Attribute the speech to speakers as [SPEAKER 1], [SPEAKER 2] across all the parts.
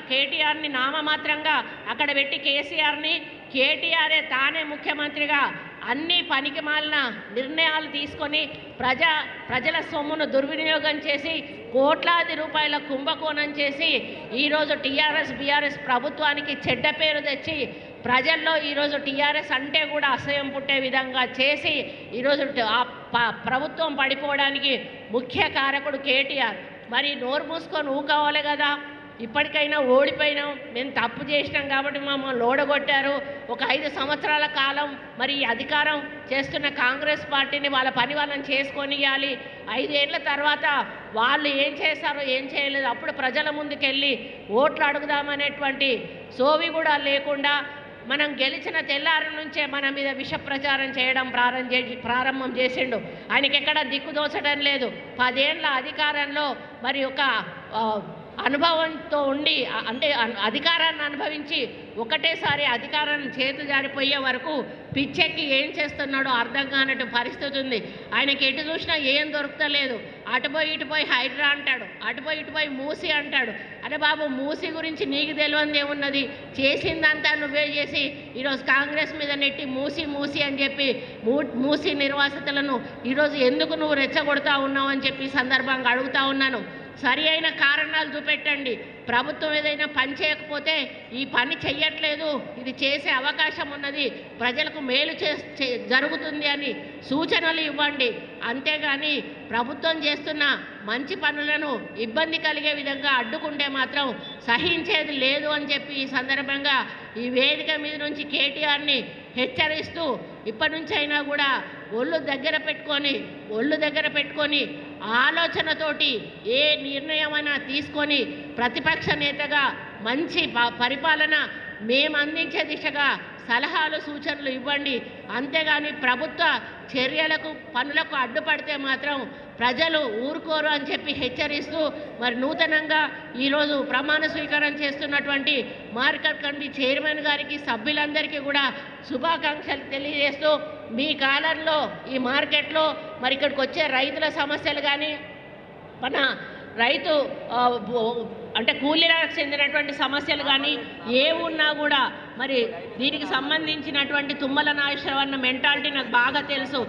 [SPEAKER 1] కేటీఆర్ని నామమాత్రంగా అక్కడ పెట్టి కేటీఆరే తానే ముఖ్యమంత్రిగా అన్ని పనికిమాలిన నిర్ణయాలు తీసుకొని ప్రజల సొమ్మును దుర్వినియోగం చేసి కోట్లాది రూపాయల కుంభకోణం చేసి ఈరోజు బీఆర్ఎస్ ప్రభుత్వానికి చెడ్డ పేరు తెచ్చి ప్రజల్లో ఈరోజు టీఆర్ఎస్ అంటే కూడా అసహ్యం పుట్టే విధంగా చేసి ఈరోజు ప్రభుత్వం పడిపోవడానికి ముఖ్య కారకుడు కేటీఆర్. మరి నోరు మూసుకొని ఊకోవాలి కదా. ఇప్పటికైనా ఓడిపోయినాం, మేము తప్పు చేసినాం కాబట్టి మమ్మల్ని ఓడగొట్టారు. ఒక 5 సంవత్సరాల కాలం మరి అధికారం చేస్తున్న కాంగ్రెస్ పార్టీని వాళ్ళ పని వాళ్ళని చేసుకొనియాలి. 5 ఏళ్ల తర్వాత వాళ్ళు ఏం చేశారో ఏం చేయలేదు అప్పుడు ప్రజల ముందుకెళ్ళి ఓట్లు అడుగుదామనేటువంటి సోవి కూడా లేకుండా మనం గెలిచిన తెల్లారి నుంచే మన మీద విష ప్రచారం చేయడం ప్రారంభం చేసిండు. ఆయనకి ఎక్కడ దిక్కుదోచడం లేదు. 10 ఏళ్ల అధికారంలో మరి ఒక అనుభవంతో ఉండి అంటే అధికారాన్ని అనుభవించి ఒకటేసారి అధికారం చేతు జారిపోయే వరకు పిచ్చెక్కి ఏం చేస్తున్నాడో అర్థం కానట్టు పరిస్థితి ఉంది. ఆయనకి ఎటు చూసినా ఏం దొరుకుతలేదు. అటుపోయి ఇటుపోయి హైడ్రా అంటాడు, అటుపోయి ఇటుపోయి మూసి అంటాడు. అరే బాబు, మూసి గురించి నీకు తెలియనిది ఏమున్నది? చేసిందంతా నువ్వే చేసి ఈరోజు కాంగ్రెస్ మీద నెట్టి మూసి అని చెప్పి మూసి నిర్వాసితులను ఈరోజు ఎందుకు నువ్వు రెచ్చగొడతా ఉన్నావు అని చెప్పి సందర్భంగా అడుగుతా ఉన్నాను. సరి అయిన కారణాలు చూపెట్టండి. ప్రభుత్వం ఏదైనా పని చేయకపోతే ఈ పని చెయ్యట్లేదు, ఇది చేసే అవకాశం ఉన్నది, ప్రజలకు మేలు జరుగుతుంది అని సూచనలు ఇవ్వండి. అంతేగాని ప్రభుత్వం చేస్తున్న మంచి పనులను ఇబ్బంది కలిగే విధంగా అడ్డుకుంటే మాత్రం సహించేది లేదు అని చెప్పి ఈ సందర్భంగా ఈ వేదిక మీద నుంచి కేటీఆర్ని హెచ్చరిస్తూ ఇప్పటి నుంచి అయినా కూడా ఒళ్ళు దగ్గర పెట్టుకొని ఆలోచనతోటి ఏ నిర్ణయమైనా తీసుకొని ప్రతిపక్ష నేతగా మంచి పరిపాలన మేము అందించే దిశగా సలహాలు సూచనలు ఇవ్వండి. అంతేగాని ప్రభుత్వ చర్యలకు పనులకు అడ్డుపడితే మాత్రం ప్రజలు ఊరుకోరు అని చెప్పి హెచ్చరిస్తూ మరి నూతనంగా ఈరోజు ప్రమాణ స్వీకారం చేస్తున్నటువంటి మార్కెట్ కమిటీ చైర్మన్ గారికి సభ్యులందరికీ కూడా శుభాకాంక్షలు తెలియజేస్తూ మీ కాలంలో ఈ మార్కెట్లో మరి ఇక్కడికి వచ్చే రైతుల సమస్యలు కానీ మన రైతు అంటే కూలీలకు చెందినటువంటి సమస్యలు కానీ ఏ ఉన్నా కూడా మరి దీనికి సంబంధించినటువంటి తుమ్మల నాగేశ్వరరావు అన్న మెంటాలిటీ నాకు బాగా తెలుసు.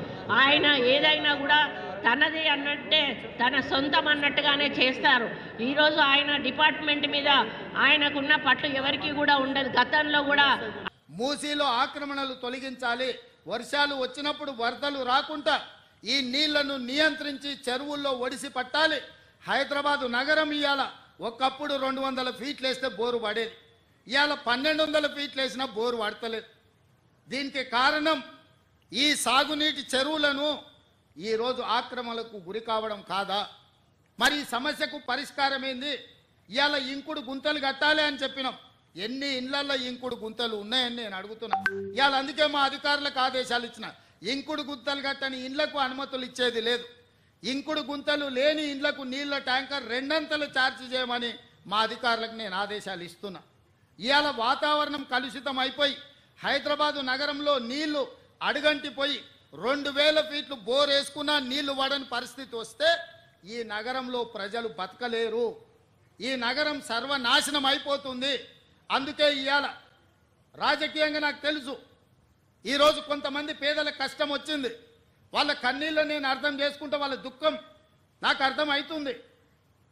[SPEAKER 1] ఆయన ఏదైనా కూడా తనది అన్నట్టే తన సొంతం అన్నట్టుగానే చేస్తారు. ఈరోజు ఆయన డిపార్ట్మెంట్ మీద ఆయనకున్న పట్టు ఎవరికి కూడా ఉండదు. గతంలో కూడా
[SPEAKER 2] మూసీలో ఆక్రమణలు తొలగించాలి, వర్షాలు వచ్చినప్పుడు వరదలు రాకుండా ఈ నీళ్లను నియంత్రించి చెరువుల్లో ఒడిసి పట్టాలి. హైదరాబాదు నగరం ఇవాళ ఒకప్పుడు 200 ఫీట్లు వేస్తే బోరు పడేది, ఇవాళ 1200 ఫీట్లు వేసినా బోరు పడతలేదు. దీనికి కారణం ఈ సాగునీటి చెరువులను ఈరోజు ఆక్రమణలకు గురి కావడం కాదా? మరి ఈ సమస్యకు పరిష్కారం ఏంది? ఇవాళ ఇంకుడు గుంతలు కట్టాలి అని చెప్పినాం. ఎన్ని ఇళ్లలో ఇంకుడు గుంతలు ఉన్నాయని నేను అడుగుతున్నా. ఇవాళ అందుకే మా అధికారులకు ఆదేశాలు ఇచ్చిన, ఇంకుడు గుంతలు కట్టని ఇండ్లకు అనుమతులు ఇచ్చేది లేదు. ఇంకుడు గుంతలు లేని ఇండ్లకు నీళ్ల ట్యాంకర్ 2 అంతలు ఛార్జ్ చేయమని మా అధికారులకు నేను ఆదేశాలు ఇస్తున్నా. ఇవాళ వాతావరణం కలుషితం అయిపోయి హైదరాబాదు నగరంలో నీళ్లు అడుగంటిపోయి 2000 ఫీట్లు బోర్ వేసుకున్నా నీళ్లు పడని పరిస్థితి వస్తే ఈ నగరంలో ప్రజలు బతకలేరు, ఈ నగరం సర్వనాశనం అయిపోతుంది. అందుకే ఇవాళ రాజకీయంగా నాకు తెలుసు, ఈరోజు కొంతమంది పేదలకు కష్టం వచ్చింది, వాళ్ళ కన్నీళ్ళు నేను అర్థం చేసుకుంటే వాళ్ళ దుఃఖం నాకు అర్థం అవుతుంది.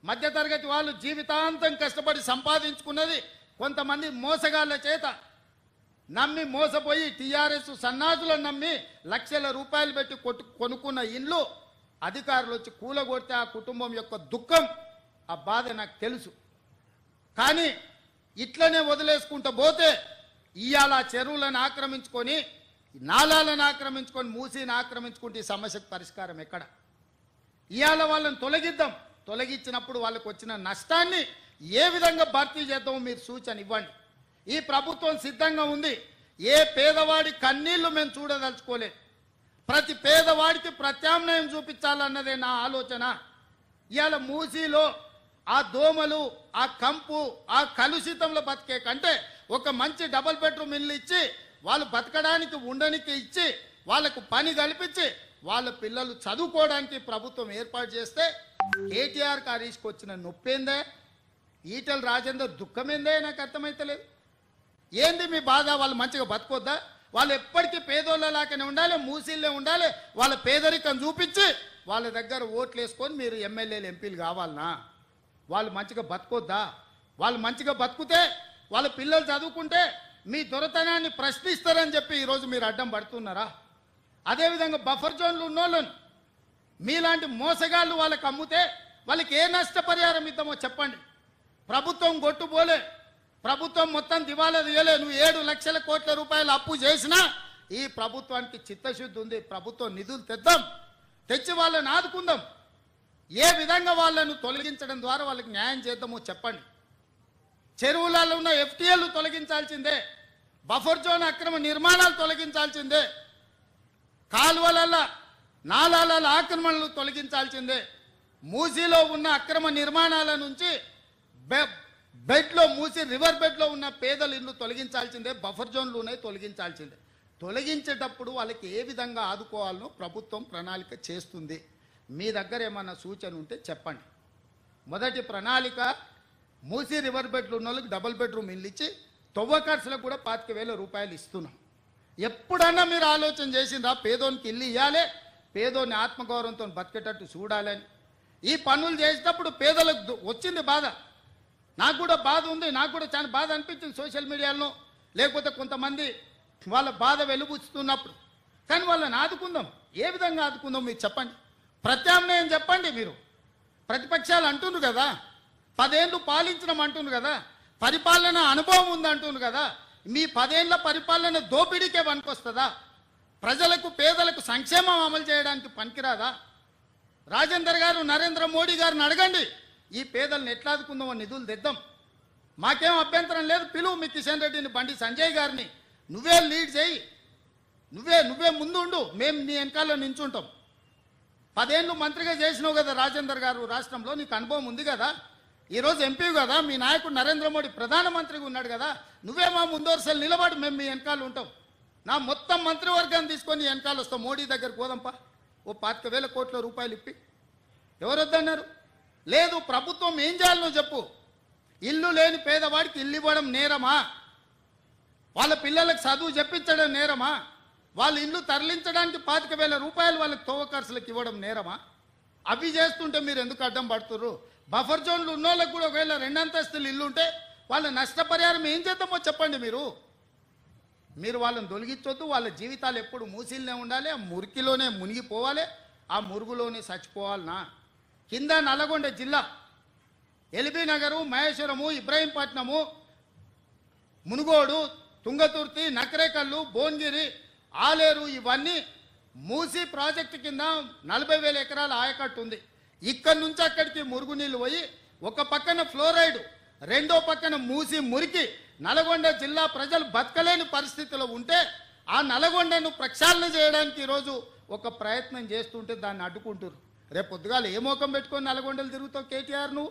[SPEAKER 2] మధ్యతరగతి వాళ్ళు జీవితాంతం కష్టపడి సంపాదించుకున్నది కొంతమంది మోసగాళ్ళ చేత నమ్మి మోసపోయి టీఆర్ఎస్ సన్నాసులను నమ్మి లక్షల రూపాయలు పెట్టి కొనుక్కున్న ఇల్లు అధికారులు వచ్చి కూలగొడితే ఆ కుటుంబం యొక్క దుఃఖం, ఆ బాధ నాకు తెలుసు. కానీ ఇట్లనే వదిలేసుకుంటూ పోతే ఇవాళ చెరువులను ఆక్రమించుకొని నాలాలను ఆక్రమించుకొని మూసీని ఆక్రమించుకుంటే ఈ సమస్యకు పరిష్కారం ఎక్కడ? ఇవాళ వాళ్ళని తొలగించినప్పుడు వాళ్ళకు వచ్చిన నష్టాన్ని ఏ విధంగా భర్తీ చేద్దామో మీరు సూచన ఇవ్వండి. ఈ ప్రభుత్వం సిద్ధంగా ఉంది. ఏ పేదవాడి కన్నీళ్లు మేము చూడదలుచుకోలేదు. ప్రతి పేదవాడికి ప్రత్యామ్నాయం చూపించాలన్నదే నా ఆలోచన. ఇవాళ మూసీలో ఆ దోమలు, ఆ కంపు, ఆ కలుషితంలో బతికే కంటే ఒక మంచి డబుల్ బెడ్రూమ్ ఇల్లు ఇచ్చి వాళ్ళు బతకడానికి ఉండడానికి ఇచ్చి వాళ్ళకు పని కల్పించి వాళ్ళ పిల్లలు చదువుకోవడానికి ప్రభుత్వం ఏర్పాటు చేస్తే కేటీఆర్ హరీష్కి వచ్చిన నొప్పేందే? ఈటెల రాజేందర్ దుఃఖమేందే నాకు అర్థమైతలేదు. ఏంది మీ బాధ? వాళ్ళు మంచిగా బతుకొద్దా? వాళ్ళు ఎప్పటికీ పేదోళ్ళలాగానే ఉండాలి, మూసీళ్ళే ఉండాలి. వాళ్ళ పేదరికం చూపించి వాళ్ళ దగ్గర ఓట్లు వేసుకొని మీరు ఎమ్మెల్యేలు ఎంపీలు కావాలనా? వాళ్ళు మంచిగా బతుకొద్దా? వాళ్ళు మంచిగా బతుకుతే వాళ్ళ పిల్లలు చదువుకుంటే మీ దొరతనాన్ని ప్రశ్నిస్తారని చెప్పి ఈరోజు మీరు అడ్డం పడుతున్నారా? అదేవిధంగా బఫర్ జోన్లు ఉన్నోళ్ళను మీలాంటి మోసగాళ్ళు వాళ్ళకి అమ్ముతే వాళ్ళకి ఏ నష్టపరిహారం ఇద్దామో చెప్పండి. ప్రభుత్వం గొట్టుపోలే, ప్రభుత్వం మొత్తం దివాలా తీయలే. నువ్వు 7 లక్షల కోట్ల రూపాయలు అప్పు చేసినా ఈ ప్రభుత్వానికి చిత్తశుద్ధి ఉంది. ప్రభుత్వం నిధులు తెద్దాం, తెచ్చి వాళ్ళని ఆదుకుందాం. ఏ విధంగా వాళ్ళను తొలగించడం ద్వారా వాళ్ళకి న్యాయం చేద్దామో చెప్పండి. చెరువులలో ఉన్న ఎఫ్టీఎల్లు తొలగించాల్సిందే, బఫర్ జోన్ అక్రమ నిర్మాణాలు తొలగించాల్సిందే, కాలువల నాలాల ఆక్రమణలు తొలగించాల్సిందే, మూసీలో ఉన్న అక్రమ నిర్మాణాల నుంచి బెడ్లో మూసి రివర్ బెడ్లో ఉన్న పేదల ఇల్లు తొలగించాల్సిందే, బఫర్ జోన్లు ఉన్నాయి తొలగించాల్సిందే. తొలగించేటప్పుడు వాళ్ళకి ఏ విధంగా ఆదుకోవాలనో ప్రభుత్వం ప్రణాళిక చేస్తుంది. మీ దగ్గర ఏమన్నా సూచన ఉంటే చెప్పండి. మొదటి ప్రణాళిక మూసి రివర్ బెడ్లు ఉన్న వాళ్ళకి డబుల్ బెడ్రూమ్ ఇల్లు ఇచ్చి తొవ్వ ఖర్చులకు కూడా 25,000 రూపాయలు ఇస్తున్నాం. ఎప్పుడన్నా మీరు ఆలోచన చేసిండ్రా పేదోనికి ఇల్లు ఇవ్వాలి, పేదోని ఆత్మగౌరవంతో బతికేటట్టు చూడాలని? ఈ పనులు చేసేటప్పుడు పేదలకు వచ్చింది బాధ. నాకు కూడా బాధ ఉంది, నాకు కూడా చాలా బాధ అనిపించింది సోషల్ మీడియాలో, లేకపోతే కొంతమంది వాళ్ళ బాధ వెలుబుచ్చుతున్నప్పుడు. కానీ వాళ్ళని ఆదుకుందాం. ఏ విధంగా ఆదుకుందాం మీరు చెప్పండి. ప్రత్యామ్నాయం చెప్పండి. మీరు ప్రతిపక్షాలు అంటున్నారు కదా, 10 ఏళ్ళు పాలించడం అంటున్నారు కదా, పరిపాలన అనుభవం ఉంది అంటున్నారు కదా. మీ 10 ఏళ్ల పరిపాలన దోపిడీకే పనికొస్తుందా? ప్రజలకు పేదలకు సంక్షేమం అమలు చేయడానికి పనికిరాదా? రాజేందర్ గారు నరేంద్ర మోడీ గారిని అడగండి, ఈ పేదలను ఎట్లా ఆదుకుందామో నిధులు తెద్దాం. మాకేం అభ్యంతరం లేదు. పిలువు మీ కిషన్ రెడ్డిని, బండి సంజయ్ గారిని, నువ్వే లీడ్ చేయి, నువ్వే ముందు ఉండు, మేము నీ వెనకాల నించుంటాం. 10 ఏళ్ళు మంత్రిగా చేసినావు కదా రాజేందర్ గారు, రాష్ట్రంలో నీకు అనుభవం ఉంది కదా, ఈరోజు ఎంపీ కదా, మీ నాయకుడు నరేంద్ర మోడీ ప్రధానమంత్రిగా ఉన్నాడు కదా, నువ్వే మా ముందు వరుసలు నిలబడి మేము మీ వెనకాల ఉంటాం. నా మొత్తం మంత్రివర్గాన్ని తీసుకొని వెనకాల వస్తాం. మోడీ దగ్గరకు పోదాంపా, ఓ 25,000 కోట్ల రూపాయలు ఇప్పి. ఎవరు వద్దన్నారు? లేదు. ప్రభుత్వం ఏం చేయాలనో చెప్పు. ఇల్లు లేని పేదవాడికి ఇల్లు ఇవ్వడం నేరమా? వాళ్ళ పిల్లలకు చదువు చెప్పించడం నేరమా? వాళ్ళ ఇల్లు తరలించడానికి 25,000 రూపాయలు వాళ్ళకి తోవ ఖర్చులకు ఇవ్వడం నేరమా? అవి చేస్తుంటే మీరు ఎందుకు అడ్డం పడుతుర్రు? బఫర్ జోన్లు ఉన్న వాళ్ళకి కూడా ఒకవేళ 2 అంతస్తులు ఇల్లు ఉంటే వాళ్ళ నష్టపరిహారం ఏం చేద్దామో చెప్పండి. మీరు వాళ్ళని తొలగించొద్దు. వాళ్ళ జీవితాలు ఎప్పుడు మూసిల్నే ఉండాలి, ఆ మురికిలోనే మునిగిపోవాలి, ఆ మురుగులోనే చచ్చిపోవాలనా? కింద నల్లగొండ జిల్లా ఎల్బీ నగరు, మహేశ్వరము, ఇబ్రాహీంపట్నము, మునుగోడు, తుంగతుర్తి, నకరేకల్లు, భువనగిరి, ఆలేరు ఇవన్నీ మూసి ప్రాజెక్టు కింద 40,000 ఎకరాల ఆయకట్టు ఉంది. ఇక్కడి నుంచి అక్కడికి మురుగునీళ్ళు పోయి ఒక పక్కన ఫ్లోరైడ్, రెండో పక్కన మూసి మురికి నల్గొండ జిల్లా ప్రజలు బతకలేని పరిస్థితిలో ఉంటే ఆ నల్గొండను ప్రక్షాళన చేయడానికి ఈరోజు ఒక ప్రయత్నం చేస్తుంటే దాన్ని అడ్డుకుంటారు. రేపు పొద్దుగాల ఏ మోకం పెట్టుకొని నల్గొండలు తిరుగుతావు కేటీఆర్ నువ్వు?